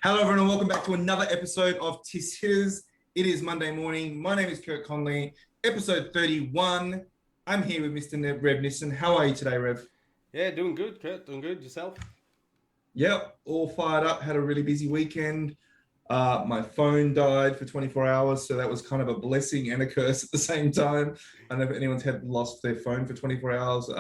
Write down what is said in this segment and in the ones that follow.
Hello, everyone, and welcome back to another episode of Tis Hitters. It is Monday morning. My name is Kurt Conley, episode 31. I'm here with Mr. Rev Nissen. How are you today, Rev? Yeah, doing good, Kurt. Doing good. Yourself? Yep, all fired up. Had a really busy weekend. My phone died for 24 hours, so that was kind of a blessing and a curse at the same time. I don't know if anyone's had lost their phone for 24 hours.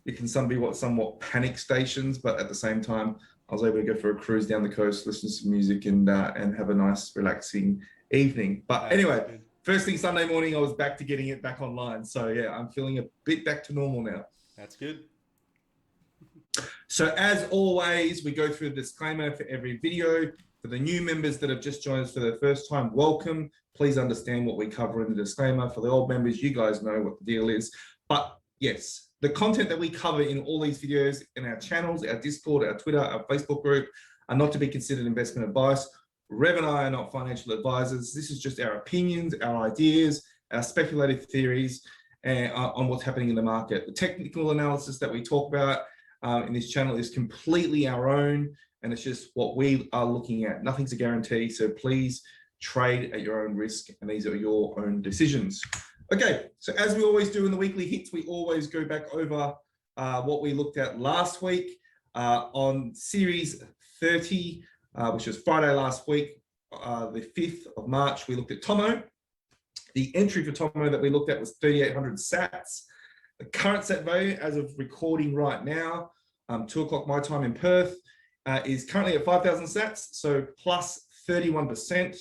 It can be somewhat panic stations, but at the same time, I was able to go for a cruise down the coast, listen to some music, and have a nice, relaxing evening. But anyway, first thing Sunday morning, I was back to getting it back online. So yeah, I'm feeling a bit back to normal now. That's good. So as always, we go through the disclaimer for every video. For the new members that have just joined us for the first time, welcome. Please understand what we cover in the disclaimer. For the old members, you guys know what the deal is. But yes, the content that we cover in all these videos in our channels, our Discord, our Twitter, our Facebook group are not to be considered investment advice. Rev and I are not financial advisors. This is just our opinions, our ideas, our speculative theories on what's happening in the market. The technical analysis that we talk about in this channel is completely our own, and it's just what we are looking at. Nothing's a guarantee, so please trade at your own risk, and these are your own decisions. Okay, so as we always do in the weekly hits, we always go back over what we looked at last week on Series 30, which was Friday last week, the 5th of March. We looked at Tomo. The entry for Tomo that we looked at was 3,800 sats. The current set value as of recording right now, 2 o'clock my time in Perth, is currently at 5,000 sats, so plus 31%.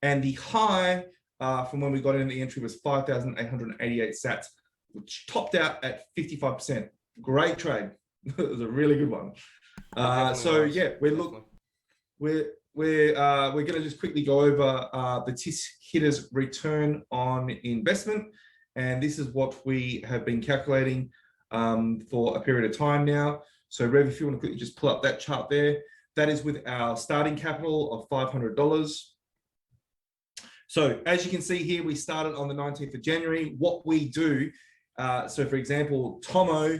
And the high from when we got in the entry was 5,888 sats, which topped out at 55%. Great trade. It was a really good one. So yeah, we're going to just quickly go over the TIS hitters return on investment. And this is what we have been calculating for a period of time now. So Rev, if you want to quickly just pull up that chart there, that is with our starting capital of $500. So as you can see here, we started on the 19th of January. What we do, so for example, Tomo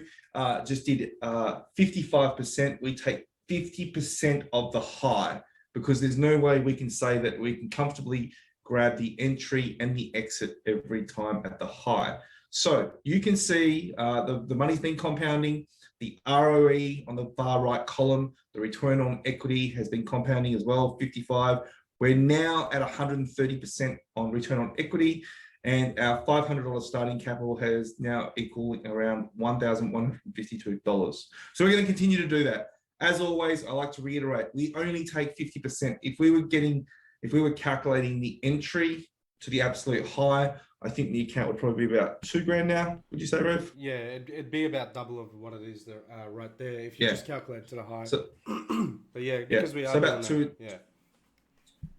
just did 55%. We take 50% of the high, because there's no way we can say that we can comfortably grab the entry and the exit every time at the high. So you can see the money's been compounding. The ROE on the far right column, the return on equity has been compounding as well, 55. We're now at 130% on return on equity, and our $500 starting capital has now equaling around $1,152. So we're going to continue to do that. As always, I like to reiterate, we only take 50%. If we were calculating the entry to the absolute high, I think the account would probably be about $2,000 now. Would you say, Rev? Yeah, it'd be about double of what it is there, right there if you just calculate to the high. So, but yeah, because we are so about two. Yeah.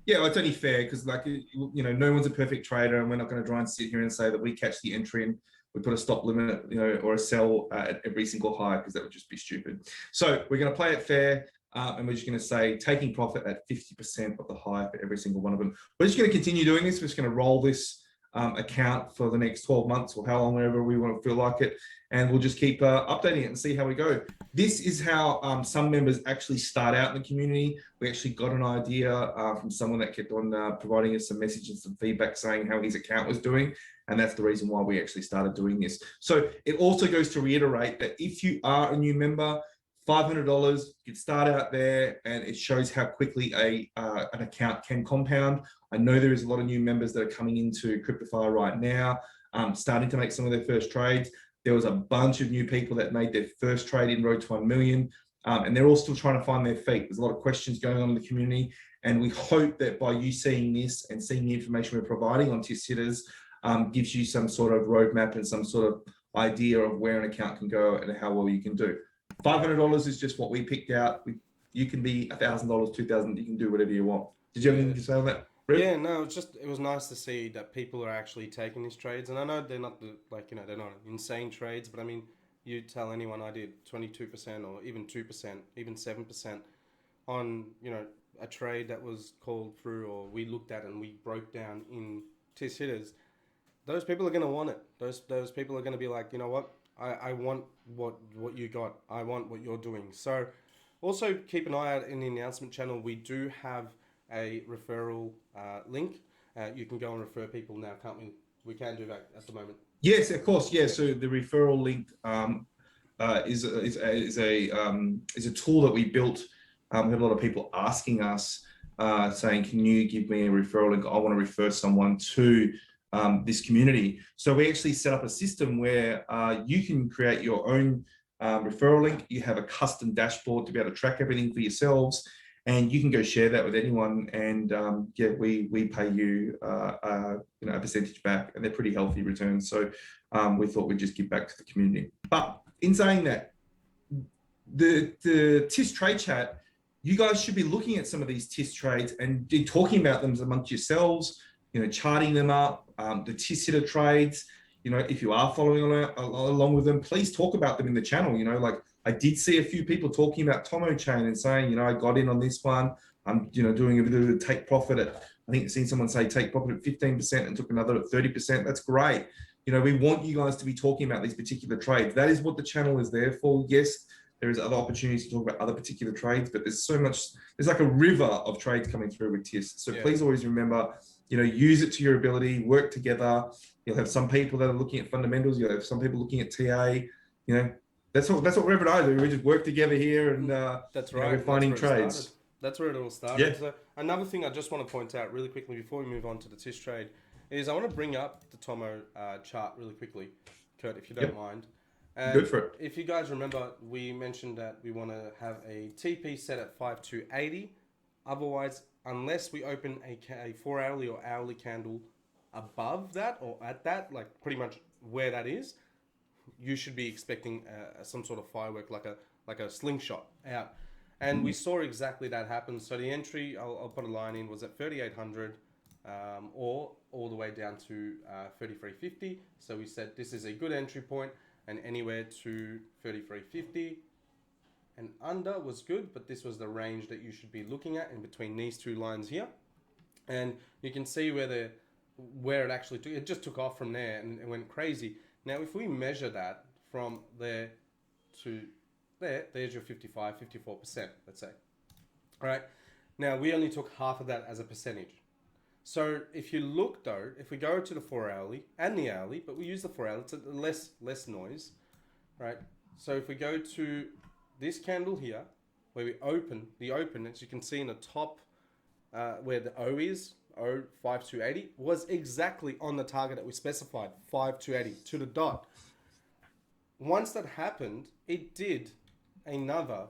Yeah, it's only fair because, like, you know, no one's a perfect trader, and we're not going to try and sit here and say that we catch the entry and we put a stop limit, you know, or a sell at every single high, because that would just be stupid. So we're going to play it fair. And we're just going to say taking profit at 50% of the high for every single one of them. We're just going to continue doing this. We're just going to roll this account for the next 12 months or how long, whenever we want to feel like it. And we'll just keep updating it and see how we go. This is how some members actually start out in the community. We actually got an idea from someone that kept on providing us some messages and some feedback saying how his account was doing. And that's the reason why we actually started doing this. So it also goes to reiterate that if you are a new member, $500, you can start out there, and it shows how quickly an account can compound. I know there is a lot of new members that are coming into Cryptofy right now, starting to make some of their first trades. There was a bunch of new people that made their first trade in Road to 1 million, and they're all still trying to find their feet. There's a lot of questions going on in the community, and we hope that by you seeing this and seeing the information we're providing on TIS hitters, gives you some sort of roadmap and some sort of idea of where an account can go and how well you can do. $500 is just what we picked out. You can be $1,000, $2,000. You can do whatever you want. Did you have anything to say on that, Rick? Yeah, no, it was nice to see that people are actually taking these trades, and I know they're not they're not insane trades, but I mean, you tell anyone I did 22% or even 2%, even 7% on a trade that was called through, or we looked at and we broke down in TIS hitters. Those people are going to want it. Those people are going to be like, you know what? I want what you got. I want what you're doing. So Also, keep an eye out in the announcement channel. We do have a referral link. You can go and refer people now, can't we? We can do that at the moment. Yes, of course. Yeah. So the referral link is a tool that we built. We had a lot of people asking us, saying, "Can you give me a referral link? I want to refer someone to this community." So we actually set up a system where you can create your own referral link. You have a custom dashboard to be able to track everything for yourselves, and you can go share that with anyone. And yeah, we pay you a percentage back, and they're pretty healthy returns. So we thought we'd just give back to the community. But in saying that, the TIS trade chat, you guys should be looking at some of these TIS trades and talking about them amongst yourselves, charting them up, the TIS hitter trades. If you are following along with them, please talk about them in the channel. Like I did see a few people talking about Tomo Chain and saying, I got in on this one. I'm, doing a bit of a take profit at, I think I've seen someone say take profit at 15% and took another at 30%. That's great. We want you guys to be talking about these particular trades. That is what the channel is there for. Yes, there is other opportunities to talk about other particular trades, but there's so much, there's like a river of trades coming through with TIS. So please always remember, use it to your ability, work together. You'll have some people that are looking at fundamentals. You'll have some people looking at TA. That's what Rev and I do. We just work together here, and that's right. We're finding trades. That's where it all started. Yeah. So another thing I just want to point out really quickly before we move on to the TIS trade is I want to bring up the Tomo chart really quickly, Kurt, if you don't mind. And good for it. If you guys remember, we mentioned that we want to have a TP set at 5280. Otherwise, unless we open a 4 hourly or hourly candle above that or at that, like pretty much where that is, you should be expecting some sort of firework, like a slingshot out. And we saw exactly that happen. So the entry, I'll put a line in, was at 3,800 or all the way down to 3,350. So we said this is a good entry point, and anywhere to 3,350 and under was good, but this was the range that you should be looking at in between these two lines here. And you can see where it actually took, it just took off from there and it went crazy. Now, if we measure that from there to there's your 54%, let's say. All right. Now, we only took half of that as a percentage. So if you look though, if we go to the 4 hourly and the hourly, but we use the 4 hourly, it's less noise, right? So if we go to this candle here, where we open, as you can see in the top, where the O is, O 5280, was exactly on the target that we specified, 5280 to the dot. Once that happened, it did another,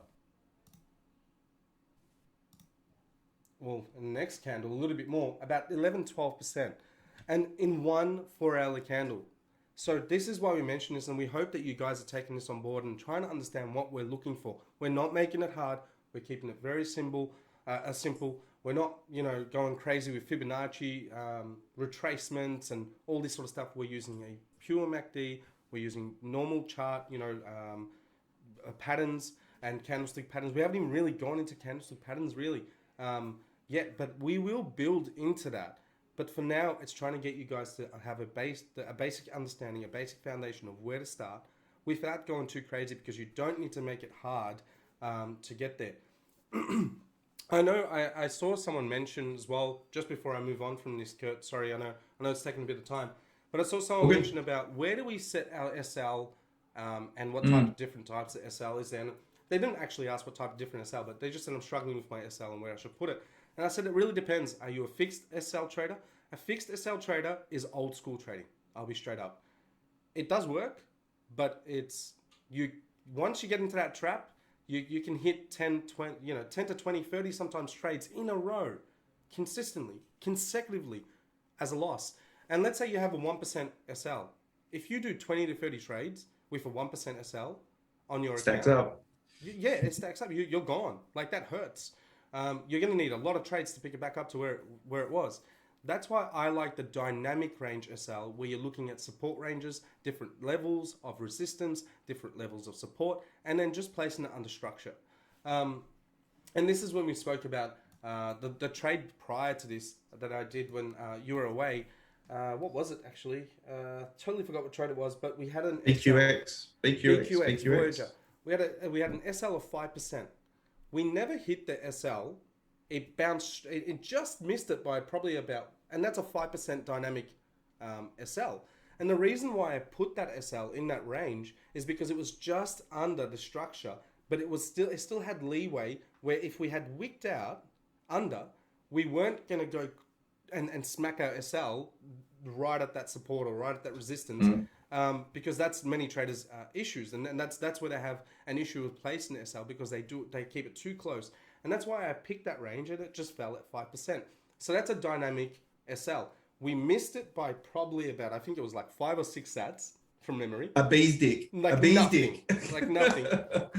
well, in the next candle, a little bit more, about 11-12%, and in one 4 hourly candle. So this is why we mention this, and we hope that you guys are taking this on board and trying to understand what we're looking for. We're not making it hard. We're keeping it very simple. We're not, going crazy with Fibonacci retracements and all this sort of stuff. We're using a pure MACD. We're using normal chart, patterns and candlestick patterns. We haven't even really gone into candlestick patterns really yet, but we will build into that. But for now, it's trying to get you guys to have a basic understanding, a basic foundation of where to start without going too crazy, because you don't need to make it hard to get there. I know I saw someone mention as well, just before I move on from this, Kurt, sorry, I know it's taking a bit of time, but I saw someone mention about where do we set our SL and what type of different types of SL is there. And they didn't actually ask what type of different SL, but they just said I'm struggling with my SL and where I should put it. And I said, it really depends. Are you a fixed SL trader? A fixed SL trader is old school trading. I'll be straight up. It does work, but once you get into that trap, you can hit 10 to 20, 30 sometimes trades in a row, consecutively as a loss. And let's say you have a 1% SL. If you do 20 to 30 trades with a 1% SL on your stacks account, up. Yeah, it stacks up. You're gone. Like, that hurts. You're going to need a lot of trades to pick it back up to where it was. That's why I like the dynamic range SL, where you're looking at support ranges, different levels of resistance, different levels of support, and then just placing it under structure. And this is when we spoke about the trade prior to this that I did when you were away. What was it actually? Totally forgot what trade it was, but we had an BQX Voyager. We had an SL of 5%. we never hit the SL. It bounced, it just missed it by probably about, and that's a 5% dynamic SL. And the reason why I put that SL in that range is because it was just under the structure, but it still had leeway where if we had wicked out under, we weren't going to go and smack our SL right at that support or right at that resistance, because that's many traders' issues, and that's where they have an issue with placing the SL, because they keep it too close, and that's why I picked that range, and it just fell at 5%. So that's a dynamic SL. We missed it by probably about, I think it was like 5 or 6 sats from memory. A bee's dick. Like a bee's nothing. dick. Like nothing.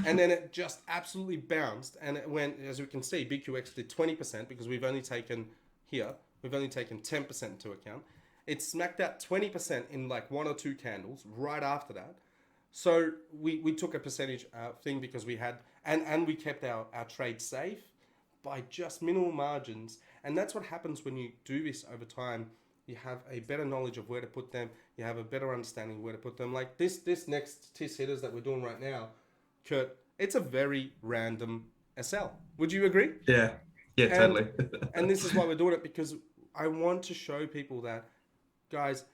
And then it just absolutely bounced, and it went, as we can see, BQX did 20% because we've only taken 10% into account. It smacked out 20% in like 1 or 2 candles right after that. So we took a percentage thing because we had, and we kept our trade safe by just minimal margins. And that's what happens when you do this over time. You have a better knowledge of where to put them. You have a better understanding where to put them. Like this next TIS hitters that we're doing right now, Kurt, it's a very random SL. Would you agree? Yeah, totally. And this is why we're doing it, because I want to show people that, guys,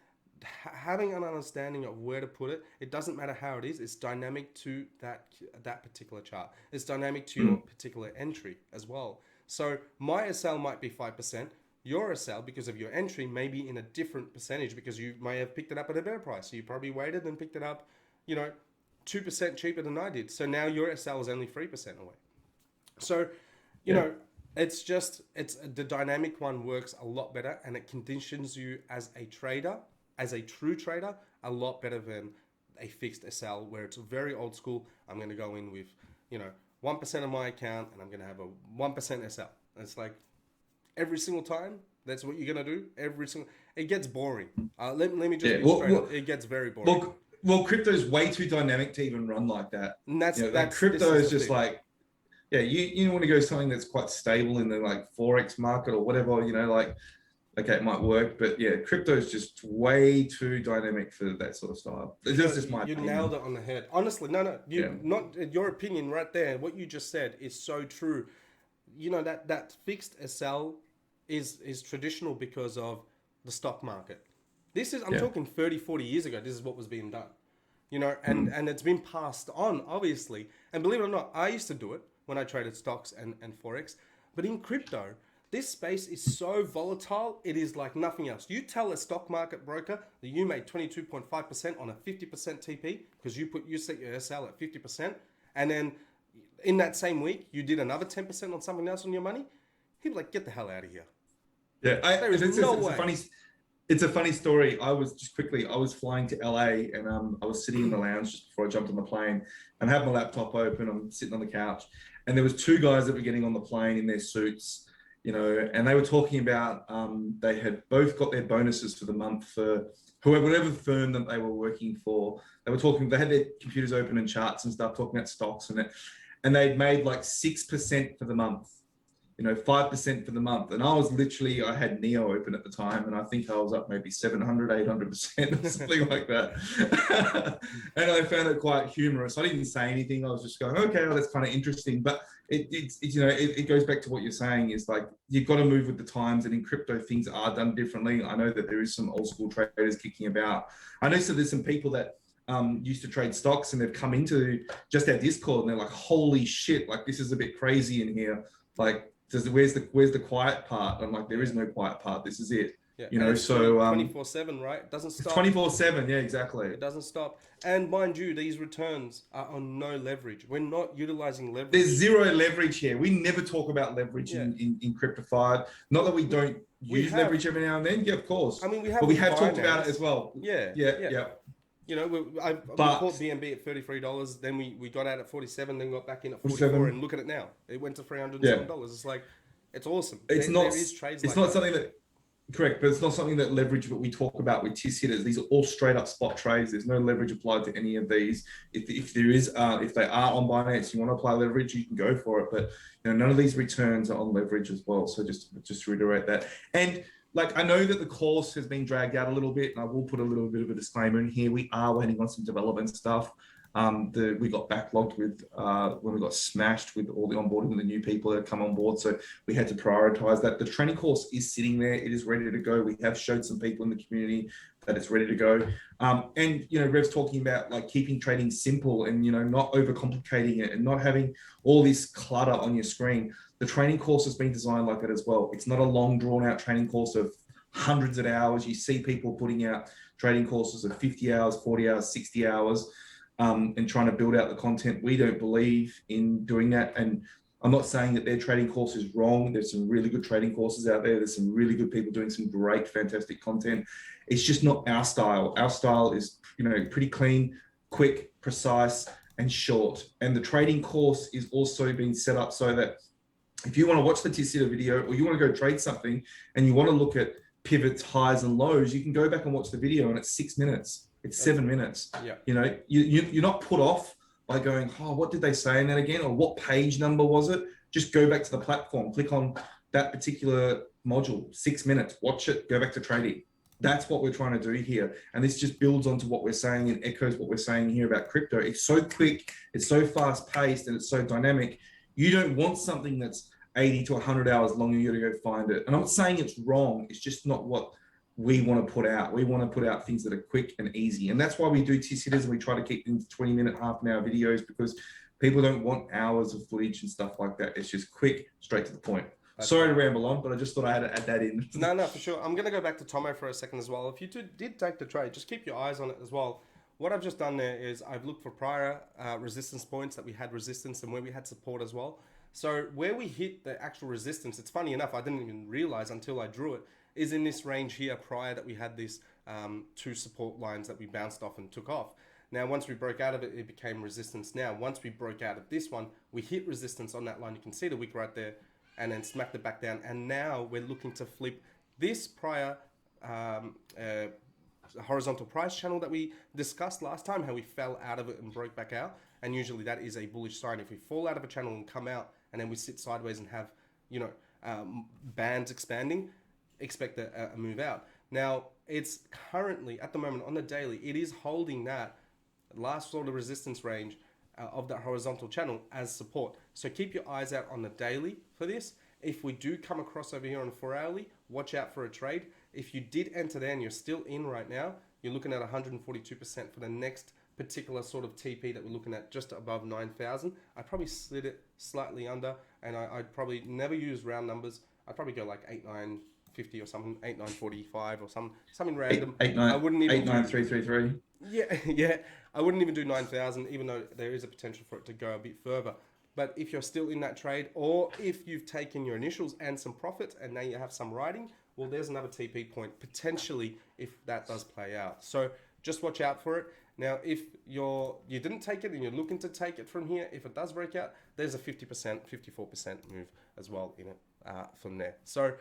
having an understanding of where to put it, it doesn't matter how it is. It's dynamic to that particular chart. It's dynamic to your particular entry as well. So my SL might be 5%. Your SL, because of your entry, may be in a different percentage because you may have picked it up at a better price. So you probably waited and picked it up, 2% cheaper than I did. So now your SL is only 3% away. So, you know, it's the dynamic one works a lot better, and it conditions you as a trader, as a true trader, a lot better than a fixed SL where it's very old school. I'm going to go in with, 1% of my account and I'm going to have a 1% SL. And it's like, every single time, that's what you're going to do. It gets boring. Let me just be straight up. It gets very boring. Well, crypto's way too dynamic to even run like that. And that's crypto is just like, you want to go something that's quite stable in the like Forex market or whatever, okay, it might work, but crypto is just way too dynamic for that sort of style. That's just my opinion. You nailed it on the head. Honestly, not your opinion right there. What you just said is so true. That fixed SL is traditional because of the stock market. I'm talking 30, 40 years ago, this is what was being done. And it's been passed on, obviously. And believe it or not, I used to do it when I traded stocks and Forex. But in crypto, this space is so volatile, it is like nothing else. You tell a stock market broker that you made 22.5% on a 50% TP because you set your SL at 50%, and then in that same week, you did another 10% on something else on your money, he'd be like, get the hell out of here. Yeah, it's a funny story. I was flying to LA, and I was sitting in the lounge just before I jumped on the plane, and I had my laptop open. I'm sitting on the couch, and there was 2 guys that were getting on the plane in their suits, and they were talking about they had both got their bonuses for the month for whatever firm that they were working for. They had their computers open and charts and stuff, talking about stocks and they'd made like 6% for the month, 5% for the month. And I had Neo open at the time, and I think I was up maybe 700, 800% or something like that. And I found it quite humorous. I didn't say anything. I was just going, okay, well, that's kind of interesting. But it goes back to what you're saying, is like, you've got to move with the times, and in crypto things are done differently. I know that there is some old school traders kicking about. I know there's some people that used to trade stocks, and they've come into just our Discord, and they're like, holy shit, like this is a bit crazy in here. Like, where's the quiet part? I'm like, there is no quiet part. This is it. Yeah. So 24/7, right? It doesn't stop. 24/7. Yeah, exactly. It doesn't stop. And mind you, these returns are on no leverage. We're not utilizing leverage. There's zero leverage here. We never talk about leverage in Cryptofy. Not that we don't use leverage every now and then. Yeah, of course. I mean, we have talked about it as well. Yeah. I bought BNB at $33. Then we got out at 47. Then got back in at 44. And look at it now. It went to $307. It's like, it's awesome. It's not something that. Correct, but it's not something that leverage that we talk about with TIS hitters. These are all straight up spot trades. There's no leverage applied to any of these. If there is, if they are on Binance, you want to apply leverage, you can go for it. But none of these returns are on leverage as well. So just to reiterate that. And like, I know that the course has been dragged out a little bit, and I will put a little bit of a disclaimer in here. We are waiting on some development stuff. We got backlogged with when we got smashed with all the onboarding with the new people that have come on board. So we had to prioritize that. The training course is sitting there. It is ready to go. We have showed some people in the community that it's ready to go. And, you know, Rev's talking about like keeping trading simple and, you know, not overcomplicating it and not having all this clutter on your screen. The training course has been designed like that as well. It's not a long drawn out training course of hundreds of hours. You see people putting out trading courses of 50 hours, 40 hours, 60 hours. And trying to build out the content. We don't believe in doing that. And I'm not saying that their trading course is wrong. There's some really good trading courses out there. There's some really good people doing some great, fantastic content. It's just not our style. Our style is, you know, pretty clean, quick, precise, and short. And the trading course is also being set up so that if you want to watch the T-Sitter video or you want to go trade something and you want to look at pivots, highs, and lows, you can go back and watch the video and it's 6 minutes. It's 7 minutes. Yeah. You know, you're not put off by going, oh, what did they say in that again? Or what page number was it? Just go back to the platform, click on that particular module, 6 minutes, watch it, go back to trading. That's what we're trying to do here. And this just builds onto what we're saying and echoes what we're saying here about crypto. It's so quick, it's so fast paced, and it's so dynamic. You don't want something that's 80 to 100 hours long and you got to go find it. And I'm not saying it's wrong. It's just not what we want to put out. We want to put out things that are quick and easy. And that's why we do T-Sitters and we try to keep them 20-minute, half-an-hour videos because people don't want hours of footage and stuff like that. It's just quick, straight to the point. Sorry to ramble on, but I just thought I had to add that in. No, for sure. I'm going to go back to Tomo for a second as well. If you did take the trade, just keep your eyes on it as well. What I've just done there is I've looked for prior resistance points that we had resistance and where we had support as well. So where we hit the actual resistance, it's funny enough, I didn't even realize until I drew it, is in this range here prior that we had these two support lines that we bounced off and took off. Now, once we broke out of it, it became resistance. Now, once we broke out of this one, we hit resistance on that line. You can see the wick right there and then smacked it back down. And now we're looking to flip this prior horizontal price channel that we discussed last time, how we fell out of it and broke back out. And usually that is a bullish sign. If we fall out of a channel and come out and then we sit sideways and have, you know, bands expanding, expect a move out. Now, it's currently, at the moment, on the daily, it is holding that last sort of resistance range of that horizontal channel as support. So keep your eyes out on the daily for this. If we do come across over here on 4 hourly, watch out for a trade. If you did enter there and you're still in right now, you're looking at 142% for the next particular sort of TP that we're looking at, just above 9,000. I probably slid it slightly under, and I'd probably never use round numbers. I'd probably go like 8,950 or something, 8,945 or something random. 8,933. Yeah. I wouldn't even do 9,000, even though there is a potential for it to go a bit further. But if you're still in that trade, or if you've taken your initials and some profit and now you have some writing, well, there's another TP point potentially if that does play out. So just watch out for it. Now, if you didn't take it and you're looking to take it from here, if it does break out, there's a 50%, 54% move as well in it from there. So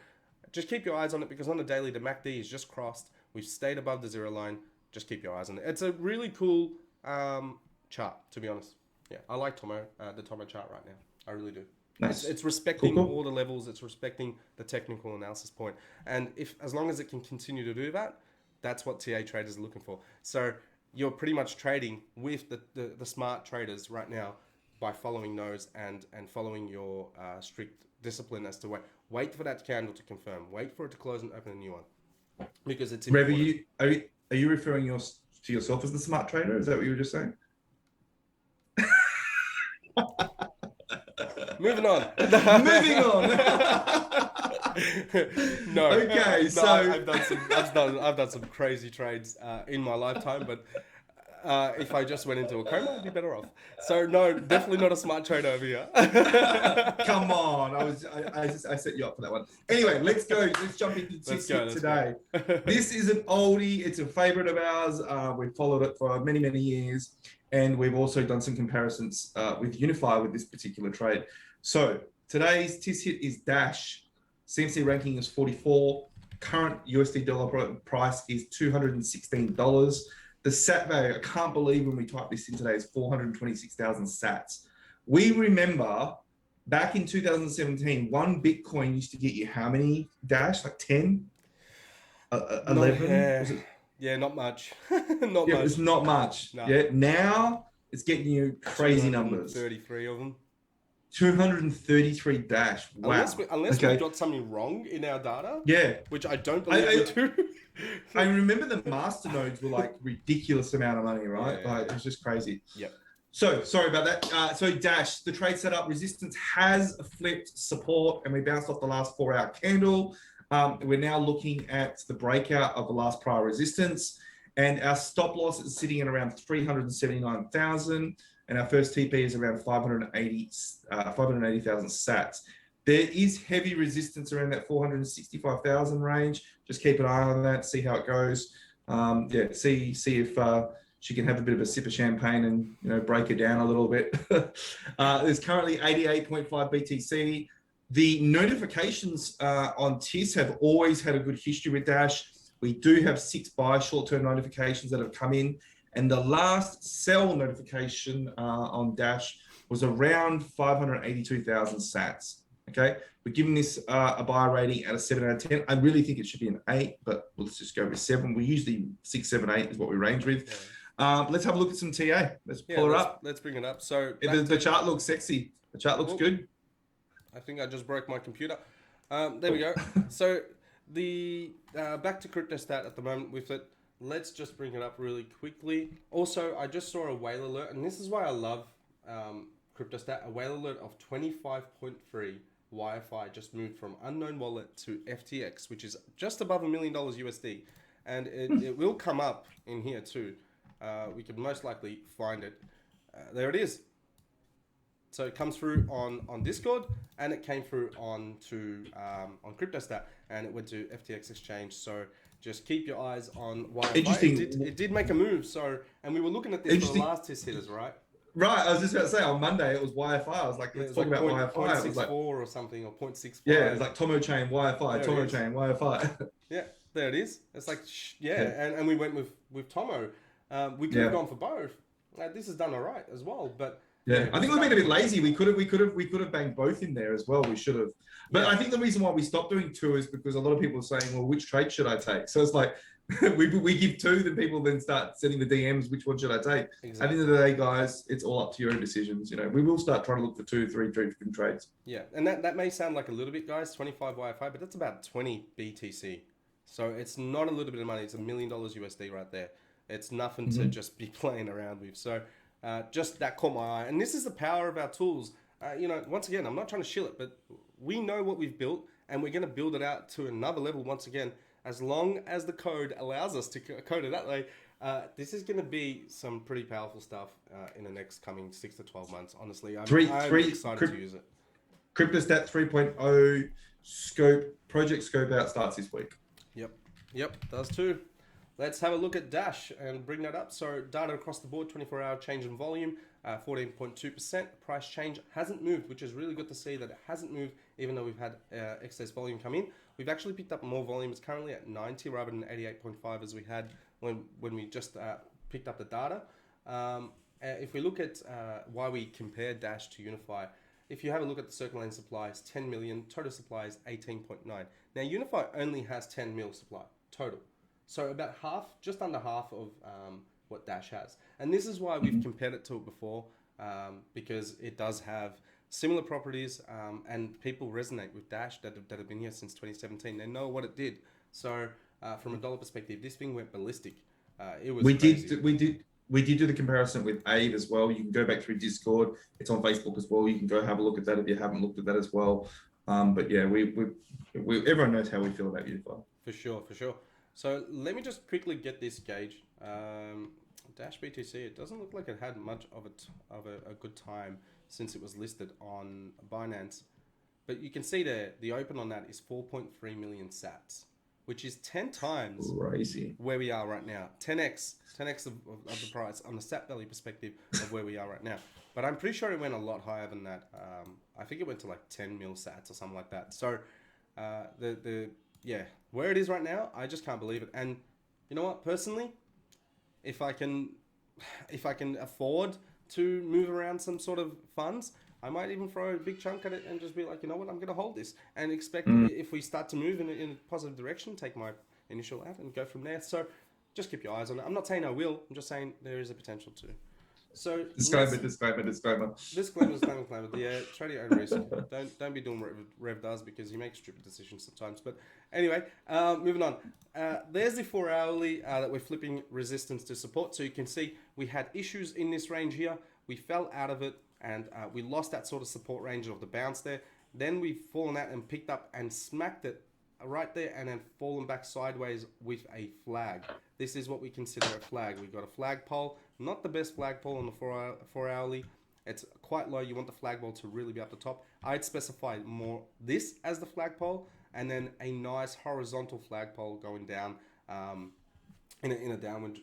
just keep your eyes on it, because on the daily, the MACD is just crossed. We've stayed above the zero line. Just keep your eyes on it. It's a really cool chart, to be honest. Yeah, I like the Tomo chart right now. I really do. Nice. It's respecting Cool. all the levels. It's respecting the technical analysis point. And as long as it can continue to do that, that's what TA traders are looking for. So you're pretty much trading with the smart traders right now by following those and following your strict discipline as to wait for that candle to confirm. Wait for it to close and open a new one. Because it's important. Rev, are you referring to yourself as the smart trader? Is that what you were just saying? Moving on. Moving on. No. Okay, so I've done some crazy trades in my lifetime, but if I just went into a coma, I'd be better off. So no, definitely not a smart trader over here. Come on, I set you up for that one. Anyway, let's go. Let's jump into T-Sit today. This is an oldie. It's a favorite of ours. We've followed it for many, many years. And we've also done some comparisons with Unify with this particular trade. So today's T-Sit is Dash. CMC ranking is 44. Current USD dollar price is $216. The sat value, I can't believe when we typed this in today, is 426,000 sats. We remember back in 2017, one Bitcoin used to get you how many Dash? Like 10? 11? Yeah, not much. Not much. It was not much. No. Yeah. Now it's getting you crazy numbers. 33 of them. 233 Dash. Wow. Unless we got something wrong in our data. Yeah. Which I don't believe we do. I remember the master nodes were like ridiculous amount of money, right? Yeah. Like it was just crazy. Yep. So sorry about that. So Dash, the trade setup, resistance has flipped support, and we bounced off the last 4-hour candle. We're now looking at the breakout of the last prior resistance, and our stop loss is sitting at around 379,000, and our first TP is around 580,000 sats. There is heavy resistance around that 465,000 range. Just keep an eye on that, see how it goes. See if she can have a bit of a sip of champagne and break it down a little bit. There's currently 88.5 BTC. The notifications on TIS have always had a good history with Dash. We do have 6 buy short-term notifications that have come in, and the last sell notification on Dash was around 582,000 sats. Okay, we're giving this a buy rating at a 7 out of 10. I really think it should be an 8, but let's just go with 7. We usually 6, 7, 8 is what we range with. Let's have a look at some TA. Let's pull her up. Let's bring it up. So the chart looks sexy. The chart looks good. I think I just broke my computer. There we go. So the back to CryptoStat at the moment with it. Let's just bring it up really quickly. Also, I just saw a whale alert, and this is why I love CryptoStat. A whale alert of 25.3 Wi-Fi just moved from unknown wallet to FTX, which is just above $1 million USD, and it will come up in here too. We could most likely find it. There it is. So it comes through on Discord, and it came through on CryptoStat, and it went to FTX exchange. So just keep your eyes on Wi-Fi. Interesting. It did make a move. So, and we were looking at this for the last TIS hitters, right? Right, I was just about to say on Monday it was Wi-Fi. I was like, let's talk about Wi-Fi. It was like 0.64 or something, or 0.65. Yeah, it's like Tomo chain Wi-Fi, Tomo chain Wi-Fi. Yeah, there it is. It's like and we went with Tomo. We could have gone for both. This has done all right as well, but I think we've been a bit lazy. We could have banged both in there as well. We should have, but I think the reason why we stopped doing 2 is because a lot of people are saying, well, which trade should I take? So it's like we give 2, then people then start sending the DMs, which one should I take? Exactly. At the end of the day, guys, it's all up to your own decisions. We will start trying to look for 2, 3 different trades. Yeah, and that may sound like a little bit, guys, 25 Wi-Fi, but that's about 20 BTC. So it's not a little bit of money. It's $1 million USD right there. It's nothing to just be playing around with. So just that caught my eye. And this is the power of our tools. Once again, I'm not trying to shill it, but we know what we've built, and we're going to build it out to another level once again, as long as the code allows us to code it that way. This is going to be some pretty powerful stuff in the next coming 6 to 12 months. Honestly, I'm excited to use it. CryptoStat 3.0 project scope out starts this week. Yep, does too. Let's have a look at Dash and bring that up. So data across the board, 24-hour change in volume, 14.2%. Price change hasn't moved, which is really good to see that it hasn't moved, even though we've had excess volume come in. We've actually picked up more volume. It's currently at 90 rather than 88.5 as we had when we just picked up the data. If we look at why we compare Dash to Unify, if you have a look at the circulating supply, it's 10 million, total supply is 18.9. Now Unify only has 10 mil supply total. So about half, just under half of what Dash has. And this is why we've compared it to it before, because it does have similar properties, and people resonate with Dash that have been here since 2017. They know what it did. So from a dollar perspective, this thing went ballistic. It was crazy. We did do the comparison with Aid as well. You can go back through Discord. It's on Facebook as well. You can go have a look at that if you haven't looked at that as well. But yeah, we everyone knows how we feel about Unify. For sure. So let me just quickly get this gauge. Dash BTC, it doesn't look like it had much of a good time since it was listed on Binance. But you can see there, the open on that is 4.3 million sats, which is 10 times crazy where we are right now. 10x of the price on the sat value perspective of where we are right now. But I'm pretty sure it went a lot higher than that. I think it went to like 10 mil sats or something like that. So where it is right now, I just can't believe it. And you know what? Personally, if I can afford to move around some sort of funds, I might even throw a big chunk at it and just be like, you know what? I'm going to hold this and expect if we start to move in a positive direction, take my initial out and go from there. So just keep your eyes on it. I'm not saying I will. I'm just saying there is a potential to. So Disclaimer. Disclaimer. Yeah, trade at your own risk. Don't be doing what Rev does because he makes stupid decisions sometimes. But anyway, moving on. There's the 4 hourly that we're flipping resistance to support. So you can see we had issues in this range here. We fell out of it and we lost that sort of support range of the bounce there. Then we've fallen out and picked up and smacked it right there and then fallen back sideways with a flag. This is what we consider a flag. We've got a flagpole, not the best flagpole on the 4 hourly. It's quite low. You want the flagpole to really be up the top. I'd specify more this as the flagpole and then a nice horizontal flagpole going down in a downward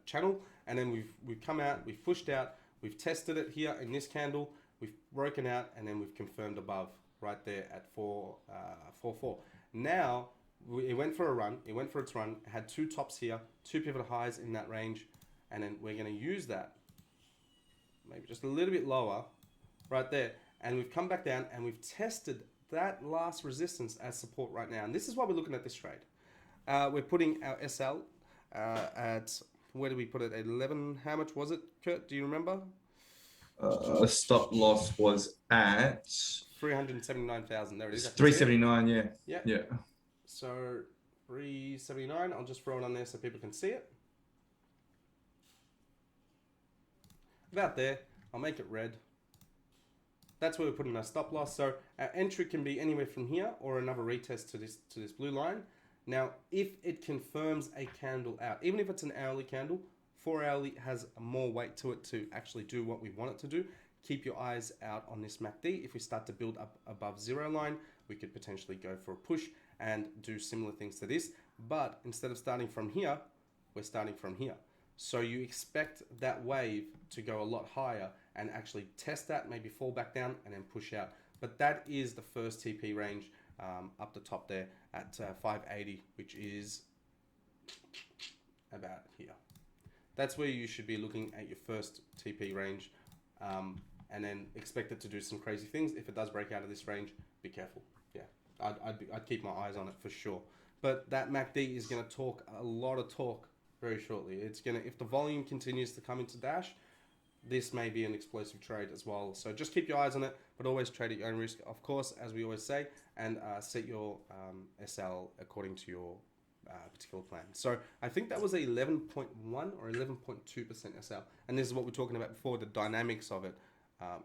channel. And then we've come out, we've pushed out, we've tested it here in this candle, we've broken out, and then we've confirmed above right there at 4.4. Now, it went for a run, it went for its run, it had 2 tops here, 2 pivot highs in that range, and then we're going to use that, maybe just a little bit lower, right there, and we've come back down and we've tested that last resistance as support right now, and this is why we're looking at this trade. We're putting our SL at, where did we put it, at 11, how much was it, Kurt, do you remember? Stop loss was at 379,000. There it is. 379. Yeah. Yeah. Yeah. So 379. I'll just throw it on there so people can see it. About there. I'll make it red. That's where we're putting our stop loss. So our entry can be anywhere from here or another retest to this blue line. Now, if it confirms a candle out, even if it's an hourly candle, 4 hourly has more weight to it to actually do what we want it to do. Keep your eyes out on this MACD. If we start to build up above 0 line, we could potentially go for a push and do similar things to this. But instead of starting from here, we're starting from here. So you expect that wave to go a lot higher and actually test that, maybe fall back down and then push out. But that is the first TP range up the top there at 580, which is about here. That's where you should be looking at your first TP range. And then expect it to do some crazy things. If it does break out of this range, be careful. Yeah, I'd keep my eyes on it for sure. But that MACD is going to talk a lot of talk very shortly. It's going to, if the volume continues to come into Dash, this may be an explosive trade as well. So just keep your eyes on it, but always trade at your own risk, of course, as we always say, and set your SL according to your particular plan. So I think that was a 11.1 or 11.2% SL, and this is what we're talking about before, the dynamics of it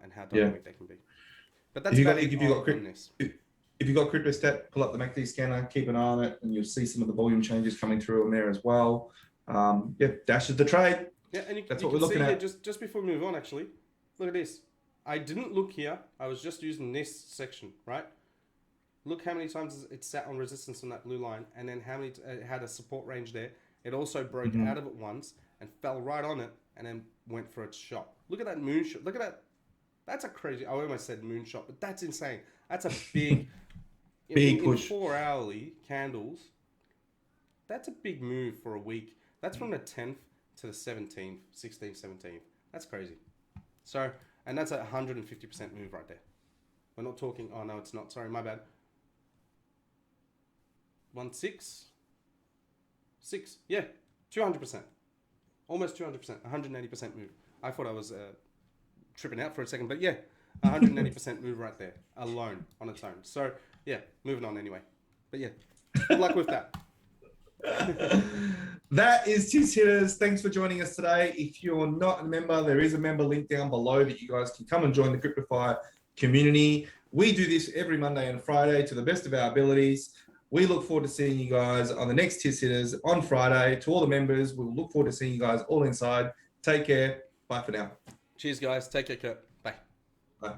and how dynamic they can be. But that's about it on this. If you've got CryptoStat, pull up the MACD scanner, keep an eye on it, and you'll see some of the volume changes coming through in there as well. Yeah, Dash is the trade. Yeah, and that's what we're looking at. Just before we move on, actually, look at this. I didn't look here. I was just using this section, right? Look how many times it sat on resistance on that blue line, and then how many it had a support range there. It also broke out of it once and fell right on it, and then went for its shot. Look at that moonshot. Look at that. That's a crazy. I almost said moonshot, but that's insane. That's a big, big push. 4 hourly candles. That's a big move for a week. That's from the 10th to the 17th, 16th, 17th. That's crazy. So, and that's a 150% move right there. We're not talking. Oh no, it's not. Sorry, my bad. 6, yeah, 200%, almost 200%, 180% move. I thought I was tripping out for a second, but yeah, 180% move right there, alone on its own. So yeah, moving on anyway. But yeah, good luck with that. That is Tiz Hitters. Thanks for joining us today. If you're not a member, there is a member link down below that you guys can come and join the Cryptofy community. We do this every Monday and Friday to the best of our abilities. We look forward to seeing you guys on the next Tiz Hitters on Friday. To all the members, we'll look forward to seeing you guys all inside. Take care. Bye for now. Cheers, guys. Take care, Kurt. Bye. Bye.